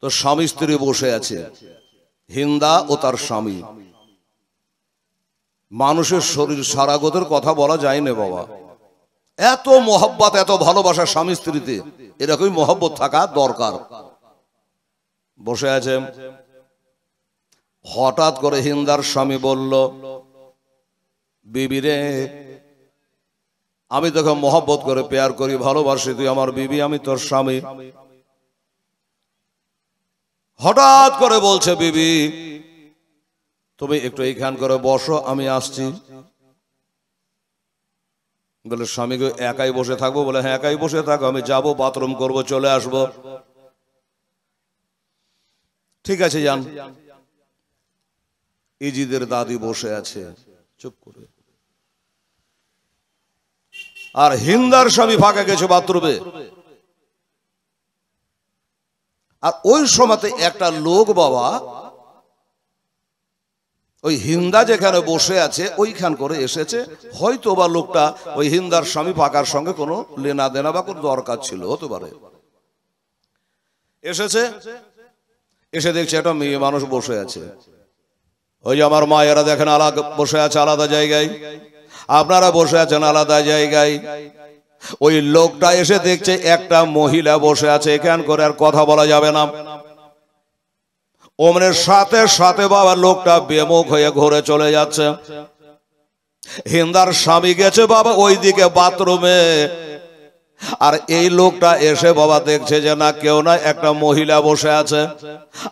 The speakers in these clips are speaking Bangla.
তো স্বামী স্ত্রী বসে আছে, হিন্দা ও তার স্বামী। মানুষের শরীর সারাগতের কথা বলা যায় না বাবা, এত মহব্বত, এত ভালোবাসা স্বামী স্ত্রীতে, এরকমই মহব্বত থাকা দরকার। বসে আছে, হঠাৎ করে হিন্দার স্বামী বলল, বিবি রে, আমি তোকে মহব্বত করে প্যার করি, ভালোবাসি, তুই আমার বিবি, আমি তোর স্বামী। হঠাৎ করে বলছে, বিবি তুমি একটু এইখান করে বসো, আমি আসছি। বলে স্বামীকে একাই বসে থাকবো? বলে হ্যাঁ একাই বসে থাকো, আমি যাব, বাথরুম করব, চলে আসব। ঠিক আছে যান। ইজিদের দাদি বসে আছে চুপ করে, আর হিন্দার স্বামী ফাঁকা গেছে বাথরুমে। আর ওই সময়তে একটা লোক বাবা ওই হিন্দা যেখানে বসে আছে ওইখান করে এসেছে। হয়তো বা লোকটা ওই হিন্দার স্বামী পাকার সঙ্গে কোনো লেনা দেনা বা কোনো দরকার ছিল, হতে পারে। এসেছে, এসে দেখছে একটা মেয়ে মানুষ বসে আছে। ওই যে আমার মায়েরা দেখেন আলাদা বসে আছে, আলাদা জায়গায়, আপনারা বসে আছেন আলাদা জায়গায়। ওই লোকটা এসে দেখছে একটা মহিলা বসে আছে, এখান করে আর কথা বলা যাবে না। ওমনের সাথে সাথে বাবা লোকটা বেমুখ হয়ে ঘুরে চলে যাচ্ছে। হিন্দার স্বামী গেছে বাবা ওইদিকে বাথরুমে, আর এই লোকটা এসে বাবা দেখছে যে না কেউ না, একটা মহিলা বসে আছে।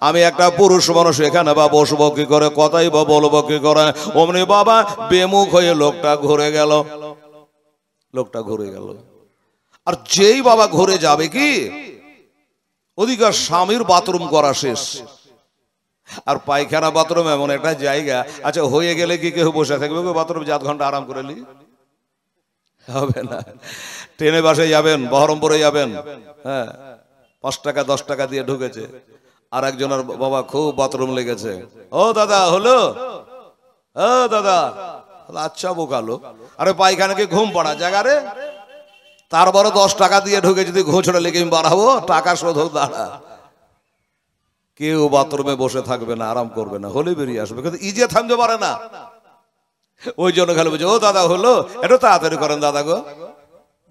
আমি একটা পুরুষ মানুষ এখানে বা বসবো কি করে, কথাই বা বলবো কি করে। অমনি বাবা বেমুখ হয়ে লোকটা ঘুরে গেল। লোকটা ঘুরে গেল, আর যেই বাবা ঘুরে যাবে কি ওদিকে স্বামীর বাথরুম করা শেষ। আর পায়খানা বাথরুম এমন একটা জায়গা, আচ্ছা হয়ে গেলে কি কেউ বসে থাকবে বাথরুম 7 ঘন্টা আরাম করে নি? হবে না। ট্রেনে বাসে যাবেন, বহরমপুরে যাবেন, হ্যাঁ 5 টাকা 10 টাকা দিয়ে ঢুকেছে, আর একজনের বাবা খুব বাথরুম লেগেছে। ও দাদা হলো, ও দাদা, আচ্ছা বোকালো, আরে পায়খানা কি ঘুম পড়া জায়গা রে? তারপরে 10 টাকা দিয়ে ঢুকে যদি ঘোষণা লেগে আমি বাড়াবো, টাকা শোধ হোক দাঁড়া। কেউ বাথরুমে বসে থাকবে না, আরাম করবে না, হলে বেরিয়ে আসবে, কিন্তু ইজে থামতে পারে না। ওই জন্য খেলে বলছে, ও দাদা হলো, একটু তাড়াতাড়ি করেন দাদা গো,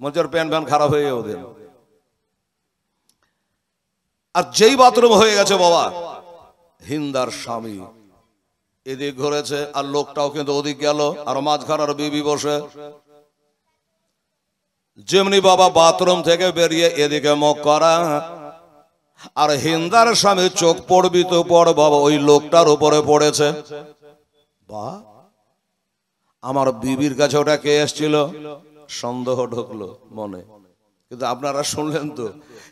মঞ্চের প্যান প্যান খারাপ হয়ে ওদের। আর যেই বাথরুম হয়ে গেছে বাবা, হিন্দার স্বামী এদিক ঘুরেছে, আর লোকটাও কিন্তু ওদিক গেল, আর মাঝখানের বিবি বসে। যেমনি বাবা বাথরুম থেকে বেরিয়ে এদিকে মুখ করা, আর হিন্দার স্বামী চোখ পড়বি তো পড় বাবা ওই লোকটার উপরে পড়েছে। বা আমার বিবির কাছে ওটা কে এসেছিল, সন্দেহ ঢুকলো মনে। কিন্তু আপনারা শুনলেন তো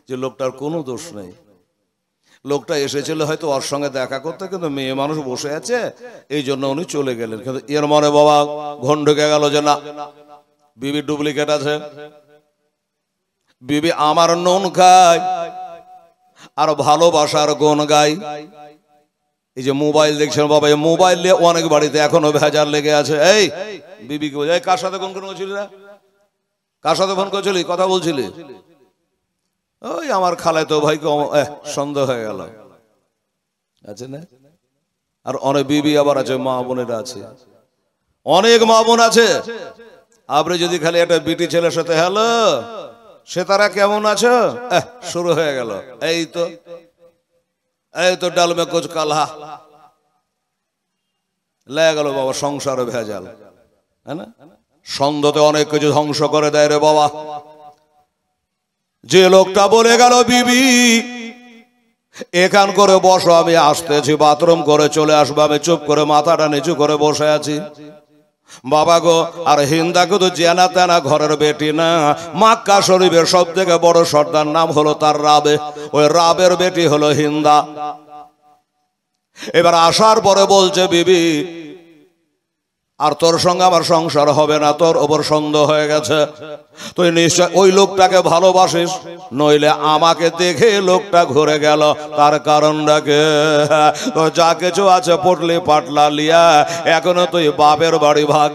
যে লোকটার কোনো দোষ নেই। লোকটা এসেছিল হয়তো ওর সঙ্গে দেখা করতে, কিন্তু মেয়ে মানুষ বসে আছে এই জন্য উনি চলে গেলেন। কিন্তু এর মনে বাবা ঘন ঢুকে গেল যে না, বিবি ডুপ্লিকেট আছে, বিবি আমার নুন খায় আর ভালোবাসার গুণ গাই। এই যে মোবাইল দেখছেন বাবা, এই মোবাইল নিয়ে অনেক বাড়িতে এখনো ভেজাল লেগে আছে। এই বিবি কে বোঝায়, কার সাথে ফোন করছিলি না, কার সাথে ফোন করছিলি, কথা বলছিলি? ওই আমার খালায় তো ভাই সন্দেহ হয়ে গেল আছে না। আর অনেক বিবি আবার আছে, মা বোনেরা আছে, অনেক মা বোন আছে। আপনি যদি খালি একটা বিটি ছেলের সাথে হ্যালো সে তারা কেমন আছো শুরু হয়ে গেল, এই তো ডাল মে কুছ কালা লেগে গেল বাবা, সংসারে ভেজাল, হ্যাঁ না? সন্দেহতে অনেক কিছু ধ্বংস করে দেয় রে বাবা। যে লোকটা বলে গেল বিবি এখান করে বসো, আমি আসতেছি, বাথরুম করে চলে আসবো, আমি চুপ করে মাথাটা নিচু করে বসে আছি। বাবা গো, আর হিন্দা কিন্তু জেনা তেনা ঘরের বেটি না, মক্কা শরীফের সব থেকে বড় সর্দার নাম হলো তার রাবে, ওই রাবের বেটি হলো হিন্দা। এবার আসার পরে বলছে, বিবি আর তোর সঙ্গে আমার সংসার হবে না, তোর ওপর সন্দেহ হয়ে গেছে, তুই নিশ্চয় ওই লোকটাকে ভালোবাসিস, নইলে আমাকে দেখে লোকটা ঘুরে গেল, তার কারণটাকে তো যা কিছু আছে পটলি পাটলা লিয়া এখনো তুই বাপের বাড়ি ভাগ,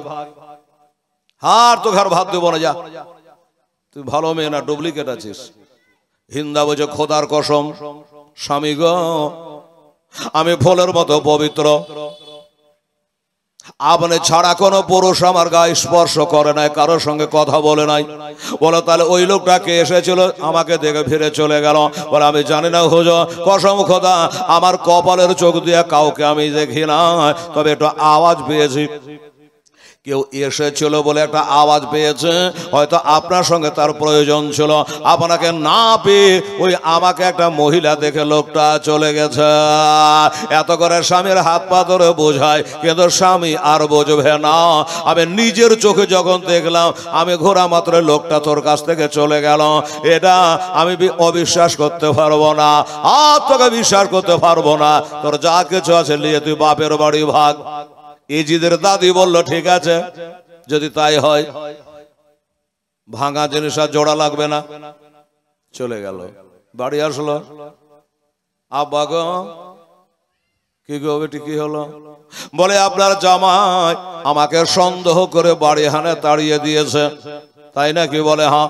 আর তো ঘর ভাত দেবো না, যা, তুই ভালো মেয়ে না, ডুপ্লিকেট আছিস। হিন্দা বলছে, খোদার কসম স্বামী গো, আমি ফুলের মতো পবিত্র, আপনি ছাড়া কোনো পুরুষ আমার গায়ে স্পর্শ করে নাই, কারোর সঙ্গে কথা বলে নাই। বলো তাহলে ওই লোকটাকে এসেছিল, আমাকে দেখে ফিরে চলে গেল। বলে আমি জানি না হুজুর, কসম খোদা আমার কপালের চোখ দিয়ে কাউকে আমি দেখি না, তবে একটু আওয়াজ পেয়েছি। কেউ এসেছিল বলে একটা আওয়াজ পেয়েছে, হয়তো আপনার সঙ্গে তার প্রয়োজন ছিল, আপনাকে না পেয়ে ওই আমাকে একটা মহিলা দেখে লোকটা চলে গেছে। এত করে স্বামীর হাত পা ধরে বোঝায়, কিন্তু স্বামী আর বুঝবে না। আমি নিজের চোখে যখন দেখলাম, আমি ঘোরা মাত্র লোকটা তোর কাছ থেকে চলে গেল, এটা আমি অবিশ্বাস করতে পারবো না, আর তোকে বিশ্বাস করতে পারবো না। তোর যা কিছু আছে নিয়ে তুই বাপের বাড়ি ভাগ। ইজিদের দাদি বলল ঠিক আছে, যদি তাই হয়, ভাঙা জিনিস আর জোড়া লাগবে না। চলে গেল, বাড়ি আসলো। আব্বা গো, কি গো বেটি কি হলো? বলে আপনার জামাই আমাকে সন্দেহ করে বাড়ি হানে তাড়িয়ে দিয়েছে। তাই নাকি? বলে হ্যাঁ।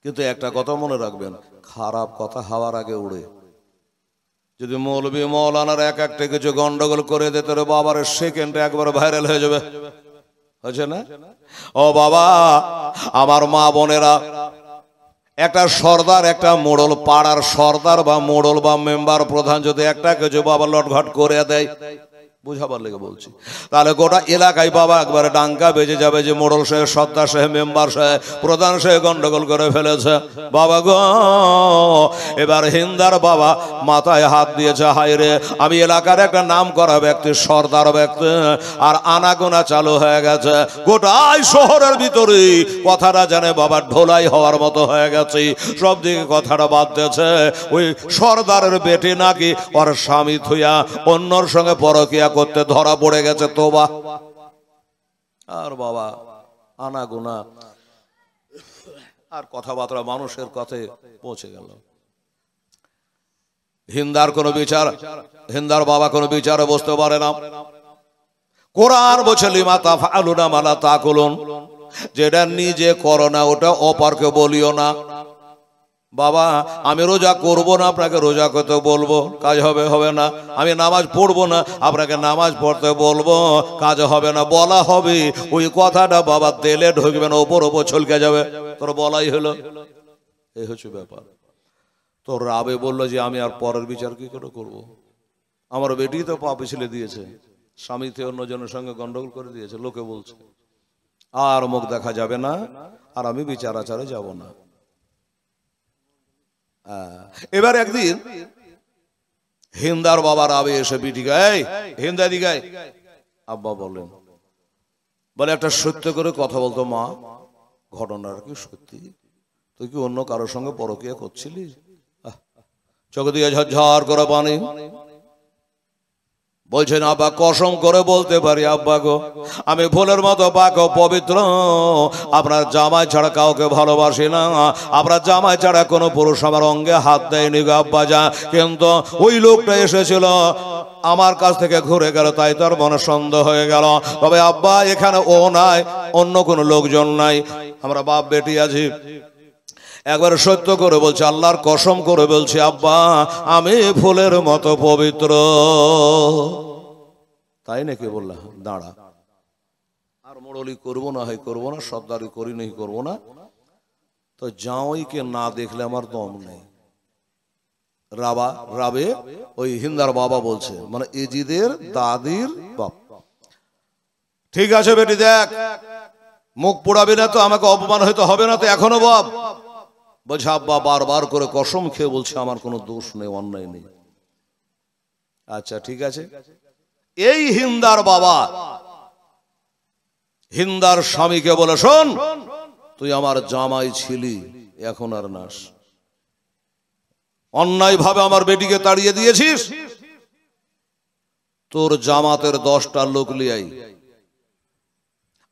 কিন্তু একটা কথা মনে রাখবেন, খারাপ কথা হাওয়ার আগে উড়ে। যদি মৌলবী মৌলানার এক একটা কিছু গন্ডগোল করে দিত রে বাবার, সেকেন্ডে একবার ভাইরাল হয়ে যাবে, হয়েছে না? ও বাবা, আমার মা বোনেরা, একটা সর্দার, একটা মোড়ল, পাড়ার সর্দার বা মোড়ল বা মেম্বার প্রধান যদি একটা কিছু বাবা লটঘট করে দেয়, বুঝাবার লেগে বলছি, তাহলে গোটা এলাকায় বাবা একবারে ডাঙ্কা বেজে যাবে যে মোড়ল সাহেব, সর্দার সাহেব, মেম্বার সাহেব, প্রধান সাহেব গন্ডগোল করে ফেলেছে। বাবা গো, এবার হিন্দার বাবা মাথায় হাত দিয়েছে, হায় রে, আমি এলাকার একটা নাম করা ব্যক্তি, সর্দার ব্যক্তি, আর আনাগোনা চালু হয়ে গেছে গোটাই শহরের ভিতরে। কথাটা জানে বাবা ঢোলাই হওয়ার মতো হয়ে গেছে, সব দিকে কথাটা বাদ দিয়েছে। ওই সর্দারের বেটি নাকি ওর স্বামী থুইয়া অন্যর সঙ্গে পরকিয়া করতে ধরা পড়ে গেছে। তোবা। আর বাবা আনাগোনা আর কথাবার্তা মানুষের কথায় পৌঁছে গেল। হিন্দার কোনো বিচার, হিন্দার বাবা কোনো বিচারে বসতে পারে না। কোরআন বলছে লিমা তাফআলুনা মা লা তাকুলুন, যেটা নিজে করো না ওটা অপরকে বলিও না। বাবা আমি রোজা করব না, আপনাকে রোজা করতে বলবো, কাজ হবে? হবে না। আমি নামাজ পড়বো না, আপনাকে নামাজ পড়তে বলবো, কাজ হবে না। বলা হবে, ওই কথাটা বাবা তেলে ঢুকবে না, ওপর ওপর ছলকে যাবে। তোর বলাই হলো, এই হচ্ছে ব্যাপার। তো রাবে বললো যে আমি আর পরের বিচার কি করে করবো? আমার বেটি তো পা পিছলে দিয়েছে, স্বামীতে অন্যজনের সঙ্গে গন্ডগোল করে দিয়েছে, লোকে বলছে, আর মুখ দেখা যাবে না, আর আমি বিচার আচারে যাব না। এবার একদিন হিন্দার বাবা রাবে এসে বিটি গায়, হিন্দা দিগায়, আব্বা বলেন, বলে একটা সত্য করে কথা বলতো মা, ঘটনাটা কি সত্যি? তুই কি অন্য কারোর সঙ্গে পরকিয়া করছিলি? চোখে দিয়ে ঝরঝর করে পানি। বলছেন আব্বা কসম করে বলতে পারি আব্বা গো, আমি ফুলের মতো পাক পবিত্র, আপনার জামাই ছাড়া কাউকে ভালোবাসি না, আপনার জামাই ছাড়া কোনো পুরুষ আমার অঙ্গে হাত দেয়নি গো আব্বা যা। কিন্তু ওই লোকটা এসেছিল, আমার কাছ থেকে ঘুরে গেল, তাই তার মনে সন্দেহ হয়ে গেল। তবে আব্বা এখানে ও নাই, অন্য কোনো লোকজন নাই, আমরা বাপ বেটি আছি। একবার সত্য করে বলছে, আল্লাহর কসম করে বলছি আব্বা, আমি ফুলের মতো পবিত্র। তাই নাকি? বললাম দাঁড়া, আর মোড়লি করবো না, হয় করবো না, সর্দারি করি নাই করবো না। তো জামাইকে না দেখলে আমার দম নেই। রাবে ওই হিন্দার বাবা বলছে, মানে এজিদের দাদির বাপ। ঠিক আছে বেটি, দেখ মুখ পোড়াবি না তো, আমাকে অপমান হয়তো হবে না তো এখনো বাপ। বলছে আব্বা বারবার করে কসম খেয়ে বলছে আমার কোনো দোষ নেই, অন্যায় নেই। আচ্ছা ঠিক আছে। এই হিন্দার বাবা হিন্দার স্বামীকে বলে, শোন তুই আমার জামাই ছিলি, এখন আর নাস, অন্যায় ভাবে আমার বেটিকে তাড়িয়ে দিয়েছিস, তোর জামাতের 10টা লোক লিয়াই,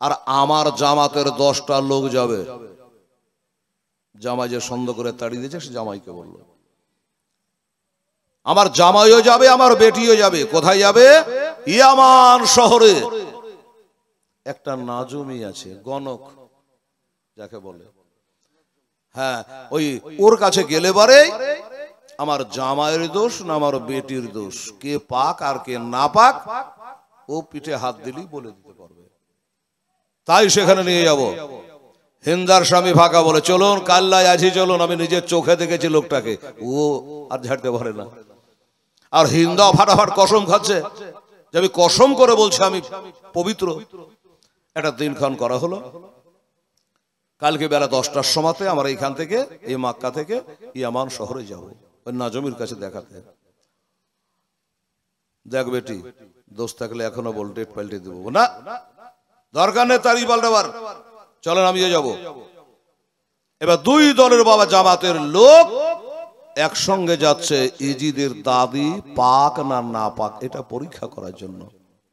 আর আমার জামাতের 10টা লোক যাবে। জামাই যে সন্দেহ করে তাড়িয়ে দিয়েছে সে জামাইকে বলল, আমার জামাইও যাবে, আমার বেটিও যাবে। কোথায় যাবে? ইয়ামান শহরে একটা নাজুমি আছে, গণক যাকে বলে। হ্যাঁ, ওই ওর কাছে গেলে বারে আমার জামাইয়ের দোষ না আমার বেটির দোষ, কে পাক আর কে না পাক ও পিঠে হাত দিলেই বলে দিতে পারবে। তাই সেখানে নিয়ে যাব। হিন্দার স্বামী ফাঁকা বলে, চলুন কাল্লায় আছি, চলুন। আমি নিজের চোখে দেখেছি লোকটাকে, ও আর ঝাড়তে পারে না। আর হিন্দা ফাটাফাট কসম খাচ্ছে যে আমি কসম করে বলছি আমি পবিত্র। একটা দিনক্ষণ করা হলো, কালকে বেলা 10টার সময়তে আমরা এখান থেকে, এই মক্কা থেকে ইয়ামান শহরে যাব ওই নাজমির কাছে দেখাতে। দেখ বেটি, দোষ থাকলে এখনো বল, ডেট পাল্টে দেবো না, দরকার নেই তারই পাল্টাবার, চলেন আমিও যাব। এবার দুই দলের বাবা জামাতের লোক একসঙ্গে যাচ্ছে ইজিদের দাদি পাক না না পাক এটা পরীক্ষা করার জন্য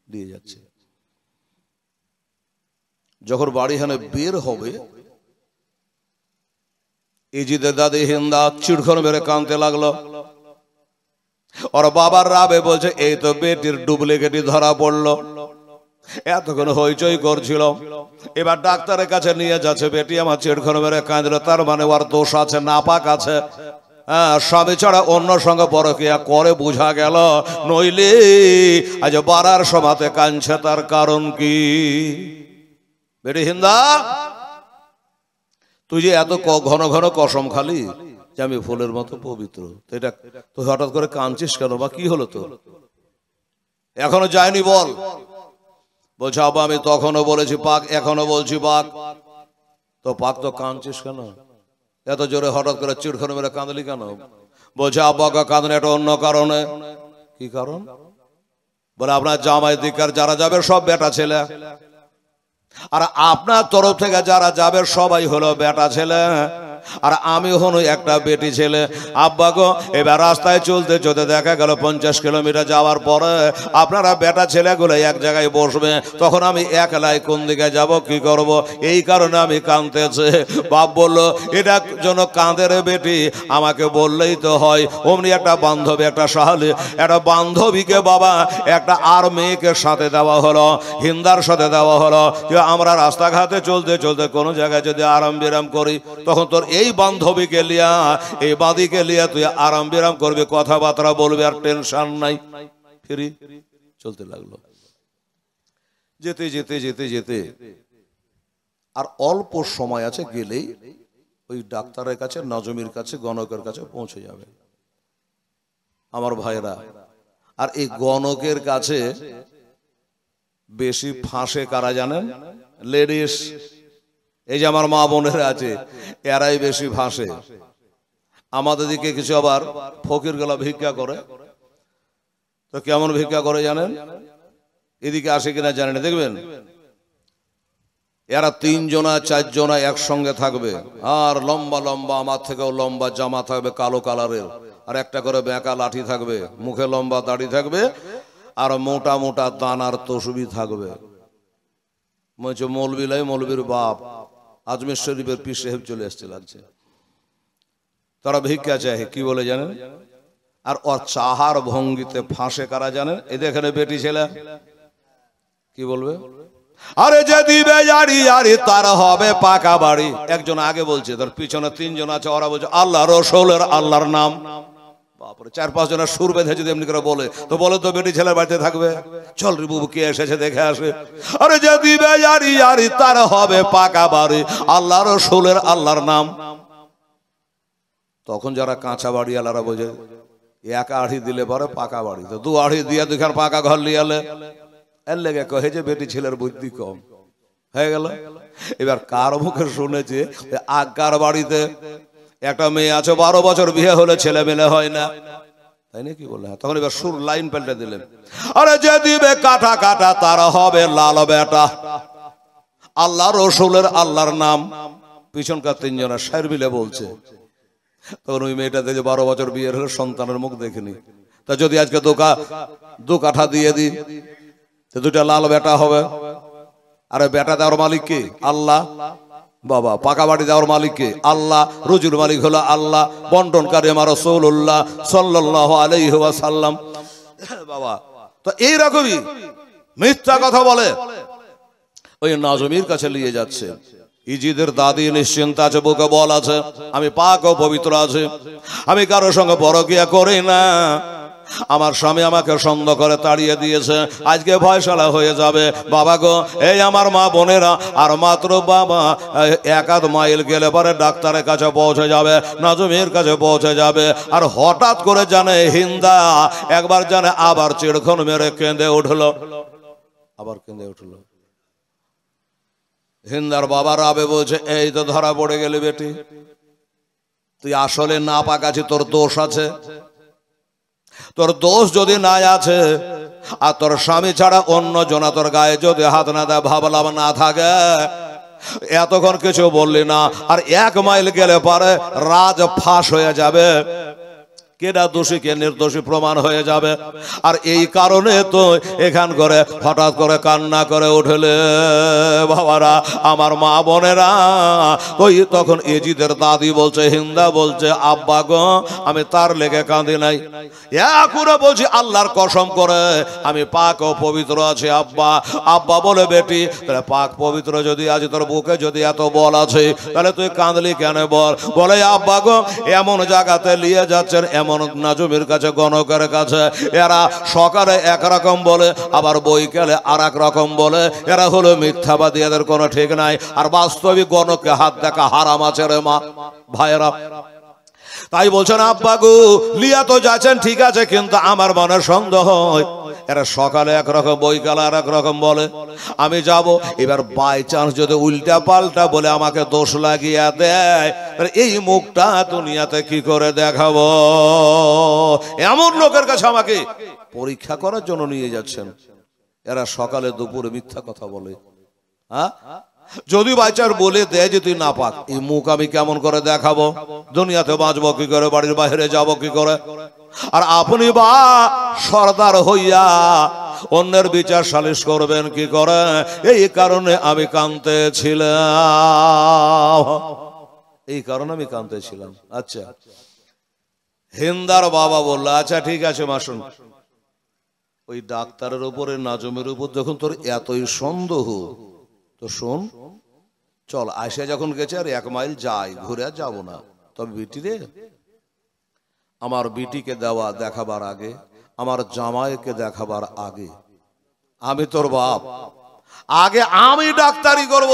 নিয়ে যাচ্ছে। যখন বাড়ি হানে বের হবে, ইজিদের দাদি হিন্দা চিড়খন মেরে কাঁদতে লাগলো। ওর বাবার রাবে বলছে, এই তো বেটির ডুপ্লিকেটই ধরা পড়লো। এতক্ষণ হইচই করছিল, এবার ডাক্তারের কাছে নিয়ে যাচ্ছে। বেটি আমার চিড়খন মেরে কাঁদলো, তার মানে ওর দোষ আছে, নাপাক আছে। হ্যাঁ, স্বামী ছাড়া অন্য সঙ্গে পরকিয়া করে বোঝা গেল, নইলে আজ বাড়ার সমাতে কাঁদছে, তার কারণ কি? বেটি হিন্দা, তুই যে এত ঘন ঘন কসম খালি যে আমি ফুলের মতো পবিত্র, এটা তুই হঠাৎ করে কাঁদছিস কেন, বা কি হলো তো? এখনো যায়নি বল। বলছে আব্বা আমি তখনও বলেছি পাক, এখনো বলছি পাক। তো পাক তো কাঁদছিস কেন এত জোরে, হঠাৎ করে চিড়খন মেরে কাঁদলি কেন? বলছে আব্বা কাঁদনে এটা অন্য কারণে। কি কারণ? বলে আপনার জামাই দিকার যারা যাবে সব বেটা ছেলে, আর আপনার তরফ থেকে যারা যাবে সবাই হলো বেটা ছেলে, আর আমি হলো একটা বেটি ছেলে। আব্বা গো, এবার রাস্তায় চলতে চলতে দেখা গেল 50 কিলোমিটার যাওয়ার পরে আপনারা বেটা ছেলেগুলো এক জায়গায় বসবে, তখন আমি একলাই কোন দিকে যাব, কি করব? এই কারণে আমি কাঁদতেছে। বাপ বলল, এটা জন্য কাঁদে রে বেটি, আমাকে বললেই তো হয়। অমনি একটা বান্ধবী, একটা সাহালি, একটা বান্ধবীকে বাবা একটা আর মেয়েকে সাথে দেওয়া হলো, হিন্দার সাথে দেওয়া হলো যে আমরা রাস্তাঘাটে চলতে চলতে কোনো জায়গায় যদি আরাম বিরাম করি, তখন তোর এই বান্ধবীকে লিয়া, এই বাদীকে লিয়া তুই আরাম বিরাম করবি, কথাবার্তা বলবি, আর টেনশন নাই। ফিরি চলতে লাগলো। যেতে যেতে যেতে যেতে আর অল্প সময় আছে, গেলেই ওই ডাক্তারের কাছে, নাজমির কাছে, গণকের কাছে পৌঁছে যাবে আমার ভাইরা। আর এই গণকের কাছে বেশি ফাঁসে কারা জানেন? লেডিস। এই যে আমার মা বোনেরা আছে, এরাই বেশি ফাঁসে। আমাদের দিকে কিছু আবার ফকির গুলা ভিক্ষা করে, তো কেমন ভিক্ষা করে জানেন? এদিকে আসে কিনা জানেন, দেখবেন এরা 3 জনা 4 জনা একসঙ্গে থাকবে, আর লম্বা লম্বা, আমার থেকেও লম্বা জামা থাকবে কালো কালারের, আর একটা করে বেঁকা লাঠি থাকবে, মুখে লম্বা দাড়ি থাকবে, আর মোটা মোটা দানার তসবি থাকবে। মৌলবি লাই, মৌলবীর বাপ আজমির শরীফের পীর সাহেব চলে আসছে লাগছে। তারা ভিক্ষা চায়, কি বলে জানেন? আর ওর চাহার ভঙ্গিতে ফাঁসে কারা জানেন? এই দেখেন বেটি ছেলে কি বলবে, আরে যে দিবে জারি জারি তার হবে পাকা বাড়ি। একজন আগে বলছে, তার পিছনে 3 জন আছে, ওরা বলছে আল্লাহ রসুলের আল্লাহর নাম। বাপরে, 4-5 জনের সুর বেঁধে যদি এমনি করে বলে, তো বলে তো বেটি ছেলের বাড়িতে থাকবে, চল রে বুবু কে এসেছে দেখে আসে। আরে যে দিবে জারি জারি তার হবে পাকা বাড়ি, আল্লাহ রসুলের আল্লাহর নাম। তখন যারা কাঁচা বাড়ি আলারা বোঝে, 1 আড়ি দিলে পরে পাকা বাড়ি, তো 2 আড়ি দিয়ে 2খান পাকা ঘর লিয়ালে, এর লেগে কহে যে বেটি ছেলের বুদ্ধি কম হয়ে গেল। এবার কার মুখে শুনেছে আগকার বাড়িতে একটা মেয়ে আছে, 12 বছর বিয়ে হলে ছেলে মেলে হয় না, তাই না? কি বলে? তখন এবার সুর লাইন পাল্টে দিলেন, আরে যে দিবে কাটা কাটা তার হবে লাল বেটা, আল্লাহ রসুলের আল্লাহর নাম। পিছনকার 3 জনের সার মিলে বলছে। তখন ওই মেয়েটা দেখে 12 বছর বিয়ের হলে সন্তানের মুখ দেখেনি, তা যদি আজকে 2 কাঠা দিয়ে দিই, 2টা লাল বেটা হবে। আরে বেটা দেওয়ার মালিক কে? আল্লাহ। বাবা, পাকা বাড়ি দেওয়ার মালিক কে? আল্লাহ। রুজির মালিক হলো আল্লাহ, বন্টনকারী আমার রাসূলুল্লাহ সাল্লাল্লাহু আলাইহি ওয়াসাল্লাম। বাবা, তো এইরকমই মিথ্যা কথা বলে ওই নাজমির কাছে নিয়ে যাচ্ছে। ইজিদের দাদি নিশ্চিন্ত আছে, বুকে বল আছে, আমি পাক ও পবিত্র আছি, আমি কারোর সঙ্গে পরকিয়া করি না। আমার স্বামী আমাকে সন্দেহ করে তাড়িয়ে দিয়েছে, আজকে ফয়সালা হয়ে যাবে। বাবা গো, এই আমার মা বোনেরা, আর মাত্র বাবা 1-1.5 মাইল গেলে পরে ডাক্তারের কাছে পৌঁছে যাবে, নাজুমের কাছে পৌঁছে যাবে। আর হঠাৎ করে জানে হিন্দা একবার জানে আবার চিড়খন মেরে কেঁদে উঠলো, আবার কেঁদে উঠলো। হিন্দার বাবা রাবে বলছে, এই তো ধরা পড়ে গেলি বেটি, তুই আসলে না পাক আছিস, তোর দোষ আছে। তোর দোষ যদি নাই আছে, আর তোর স্বামী ছাড়া অন্য জনা তোর গায়ে যদি হাত না দেয়, ভাবলাম না থাকে, এতক্ষণ কিছু বললি না। আর 1 মাইল গেলে পরে রাজ ফাঁস হয়ে যাবে, কেডা দোষী কে নির্দোষী প্রমাণ হয়ে যাবে। আর এই কারণে তো এখান করে হঠাৎ করে কান্না করে উঠলে বাবারা, আমার মা বোনেরা। ওই তখন এজিদের দাদি বলছে, হিন্দা বলছে, আব্বা গো, আমি তার লেগে কাঁদি নাই, করে বলছি আল্লাহর কসম করে আমি পাক ও পবিত্র আছি আব্বা। আব্বা বলে, বেটি তাহলে পাক পবিত্র যদি আছে, তোর বুকে যদি এত বল আছে, তাহলে তুই কাঁদলি কেন বল? বলে, আব্বা গো, এমন জায়গাতে নিয়ে যাচ্ছেন, এমন নাজুমের কাছে, গণকের কাছে, এরা সকালে একরকম বলে, আবার বৈকালে আর এক রকম বলে। এরা হলো মিথ্যাবাদী, এদের কোনো ঠিক নাই। আর বাস্তবিক গণককে হাত দেখা হারাম আছে রে মা ভাইরা। তাই বলছেন, আব্বা গো, লিয়া তো যাচ্ছেন ঠিক আছে, কিন্তু আমার মনে সন্দেহ হয়, এরা সকালে একরকম বৈকালে আর এক রকম বলে। আমি যাব, এবার বাই চান্স যদি উল্টা পাল্টা বলে আমাকে দোষ লাগিয়ে দেয়, এই মুখটা দুনিয়াতে কি করে দেখাবো? এমন লোকের কাছে আমাকে পরীক্ষা করার জন্য নিয়ে যাচ্ছেন। এরা সকালে দুপুরে মিথ্যা কথা বলে। হ্যাঁ, যদি বাচ্চার বলে দেয় যে তুই না পাক, এই মুখ আমি কেমন করে দেখাবো? দুনিয়াতে বাঁচবো কি করে, বাড়ির বাইরে যাব কি করে? আর আপনি বা সর্দার হইয়া অন্যের বিচার সালিশ করবেন কি করে? এই কারণে আমি কাঁদতেছিলাম, এই কারণে আমি কাঁদতেছিলাম। আচ্ছা, হিন্দার বাবা বললো, আচ্ছা ঠিক আছে মাসুন, ওই ডাক্তারের উপরে নাজমের উপর যখন তোর এতই সন্দেহ, তো শোন, চল আসে যখন গেছে আর 1 মাইল যাই, ঘুরে আর যাবো না। তবে বিটি রে, আমার বিটিকে দেওয়া দেখাবার আগে, আমার জামাইকে দেখাবার আগে, আমি তোর বাপ, আগে আমি ডাক্তারি করব,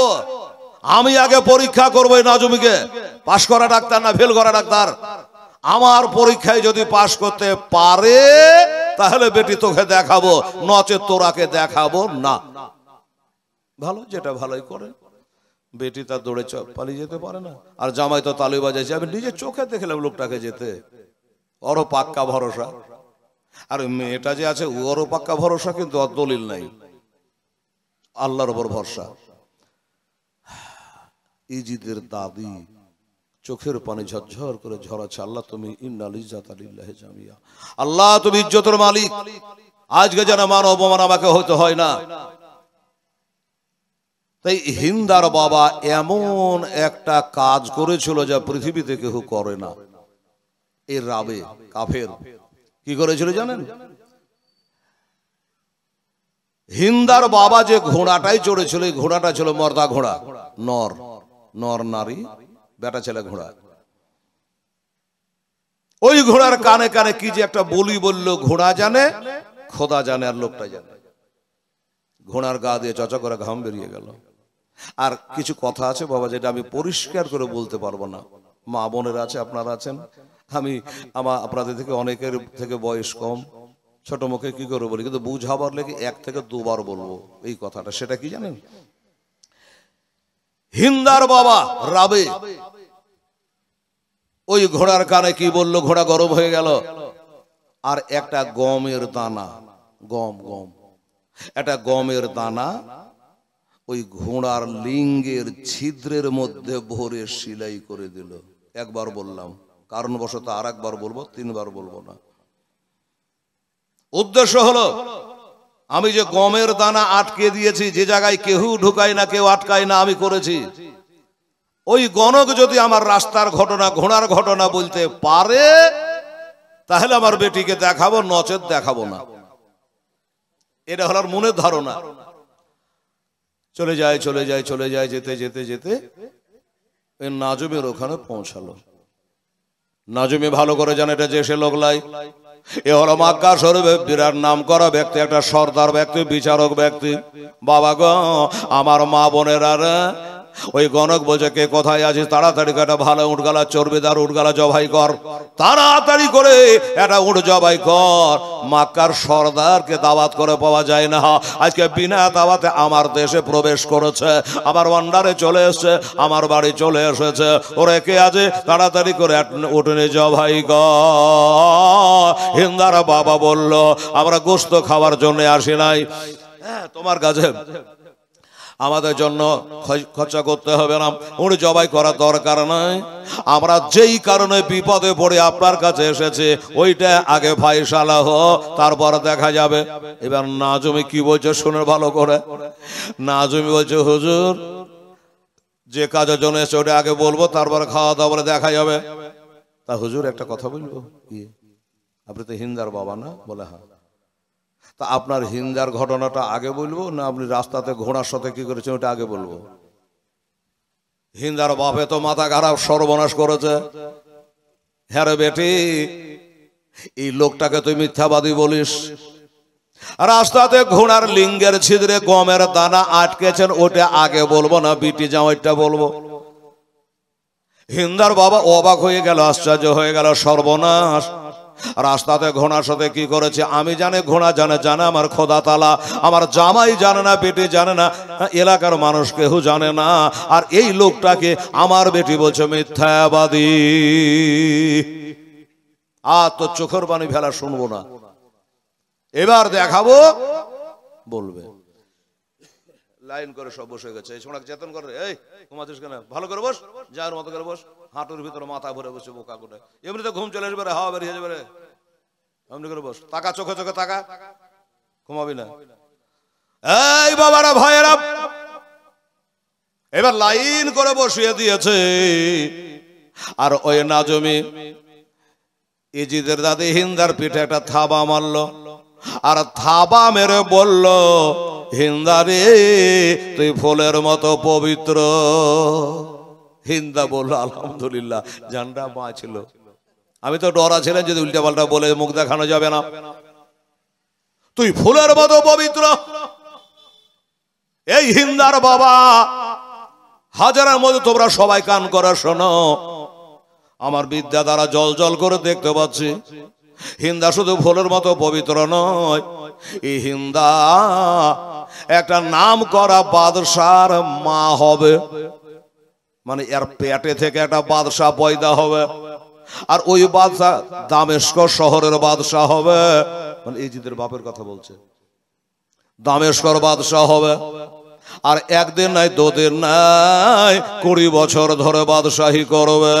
আমি আগে পরীক্ষা করবো এই নাজুমিকে। পাশ করা ডাক্তার না ফেল করা ডাক্তার। আমার পরীক্ষায় যদি পাশ করতে পারে তাহলে বেটি তোকে দেখাবো, নচেত তোরাকে দেখাবো না। ভালো, যেটা ভালোই করে। বেটি তার দৌড়ে পালিয়ে যেতে পারে না, আর জামাই তো তালি বাজাইছে। আমি নিজে চোখে দেখলাম লোকটাকে যেতে, ওরও পাক্কা ভরসা। আর মেয়েটা যে আছে ওরও পাক্কা ভরসা, কিন্তু ওর দলিল নাই, আল্লাহর উপর ভরসা। ইজিদের দাদি চোখের পানি ঝরঝর করে ঝরাচ্ছে, আল্লাহ তুমি ইন্নাল ইজ্জাতা লিল্লাহি জামিয়া, আল্লাহ তুমি ইজ্জতের মালিক, আজকে যেন মান অপমান আমাকে হইতে হয় না। তাই হিন্দার বাবা এমন একটা কাজ করেছিল যা পৃথিবীতে কেউ করে না। এর রাবে কাফের কি করেছিল জানেন? হিন্দার বাবা যে ঘোড়াটাই চড়েছিল, এই ঘোড়াটা ছিল মর্দা ঘোড়া, নর, নর নারী, বেটা ছেলে ঘোড়া। ওই ঘোড়ার কানে কানে কি যে একটা বলি বলল, ঘোড়া জানে, খোদা জানে, আর লোকটা জানে। ঘোড়ার গা দিয়ে চচা করে ঘাম বেরিয়ে গেল। আর কিছু কথা আছে বাবা, যেটা আমি পরিষ্কার করে বলতে পারবো না। মা বোনের আছে, আপনারা আছেন, আমি আপনাদের থেকে অনেকের থেকে বয়স কম, ছোট মুখে কি করে বলি, কিন্তু বুঝাবার লেগে 1 থেকে 2 বার বলবো এই কথাটা। সেটা কি জানেন? হিন্দার বাবা রাবে ওই ঘোড়ার কানে কি বললো, ঘোড়া গরম হয়ে গেল। আর একটা গমের দানা, গম, একটা গমের দানা ওই ঘোড়ার লিঙ্গের ছিদ্রের মধ্যে ভরে সেলাই করে দিল। একবার বললাম, কারণবশত আর একবার বলবো, 3 বার বলবো না। উদ্দেশ্য হলো, আমি যে গমের দানা আটকে দিয়েছি, যে জায়গায় কেউ ঢুকায় না, কেউ আটকায় না, আমি করেছি। ওই গণক যদি আমার রাস্তার ঘটনা, ঘোড়ার ঘটনা বলতে পারে, তাহলে আমার বেটিকে দেখাবো, নচেত দেখাবো না। এটা হলো মনের ধারণা। চলে যায় চলে যায় চলে যায়, যেতে যেতে যেতে ওই নাজুমের ওখানে পৌঁছালো। নাজুমি ভালো করে জানে এটা যে সে লোকলাই, এ হলো মক্কা শরীফে বিরাট নাম করা ব্যক্তি, একটা সর্দার ব্যক্তি, বিচারক ব্যক্তি। বাবা গো, আমার মা বোনেরা রে, ওই গণক বলছে কে কোথায় আছিস, তাড়াতাড়ি একটা ভালো উঠগালা চর্বিদার উঠগালা জবাই কর, তাড়াতাড়ি করে একটা উঠ জবাই কর। মক্কার সর্দারকে দাওয়াত করে পাওয়া যায় না, আজকে বিনা দাওয়াতে আমার দেশে প্রবেশ করেছে, আমার ভান্ডারে চলে এসেছে, আমার বাড়ি চলে এসেছে। ওরে কে আছে, তাড়াতাড়ি করে উঠনে জবাই কর। হিন্দার বাবা বলল আমরা গোশত খাওয়ার জন্য আসি নাই, তোমার কাছে আমাদের জন্য খরচা করতে হবে না, উনি জবাই করার দরকার নাই। আমরা যেই কারণে বিপদে পড়ে আপনার কাছে এসেছে ওইটা আগে ফায়সালা হোক, তারপর দেখা যাবে। এবার নাজুমি কি বলছে শুনে ভালো করে। নাজুমি বলছে হুজুর যে কাজের জন্য এসে ওটা আগে বলবো, তারপর খাওয়া দাওয়া বলে দেখা যাবে। তা হুজুর একটা কথা বলবো, আপনি তো হিন্দার বাবা না? বলে হ্যাঁ। তা আপনার হিন্দার ঘটনাটা আগে বলবো না আপনি রাস্তাতে ঘোড়ার সাথে কি করেছেন ওটা আগে বলবো? হিন্দার বাপে তো মাথা খারাপ, সর্বনাশ করেছে। হ্যাঁ রে বেটি, এই লোকটাকে তুই মিথ্যাবাদী বলিস, রাস্তাতে ঘোড়ার লিঙ্গের ছিদ্রে গমের দানা আটকেছেন ওটা আগে বলবো না বিটি জামাইটা বলবো? হিন্দার বাবা অবাক হয়ে গেল, আশ্চর্য হয়ে গেল, সর্বনাশ। রাস্তাতে ঘোড়ার সাথে কি করেছে আমি জানে, ঘোড়া জানে, জানে আমার খোদা তালা, আমার জামাই জানে না, বেটি জানে না, এলাকার মানুষ কেউ জানে না। আর এই লোকটাকে আমার বেটি বলছে মিথ্যাবাদী। আর তো চোখের পানি ফেলা শুনবো না, এবার দেখাবো বলবে। লাইন করে সব বসে গেছে, এই সময় চেতন করে, এই ঘুমাচ্ছিস কেন, ভালো করে বস, যার মতো করে বস, হাঁটুর ভিতরে মাথা ভরে বসে বোকা করে, এমনিতে ঘুম চলে আসবে, হাওয়া বেরিয়ে যাবে রে, এমনি করে বস, তাকা চোখে চোখে তাকা, ঘুমাবি না। এই বাবারা ভাইয়েরা, এবার লাইন করে বসিয়ে দিয়েছে। আর ওই নাজমি ইজিদের দাদি হিন্দার পিঠে একটা থাবা মারলো, আর থাবা মেরে বলল হিন্দারে তুই ফুলের মতো পবিত্র। হিন্দা বলল আলহামদুলিল্লাহ, জানটা বাঁচল। আমি তো ডরা ছিলাম যদি উল্টা পাল্টা বলে মুখ দেখানো যাবে না। তুই ফুলের মতো পবিত্র। এই হিন্দার বাবা, হাজারের মধ্যে তোমরা সবাই কান করে শোনো, আমার বিদ্যা দ্বারা জল জল করে দেখতে পাচ্ছি হিন্দা শুধু ফুলের মতো পবিত্র নয়, এই হিন্দা একটা নাম করা বাদশার মা হবে, মানে এর পেটে থেকে একটা বাদশাহ পয়দা হবে। আর ওই বাদশাহ দামেস্ক শহরের বাদশাহ হবে, মানে ইজিদের বাপের কথা বলছে, দামেস্কর বাদশাহ হবে। আর একদিন নাই দুদিন নাই 20 বছর ধরে বাদশাহী করবে।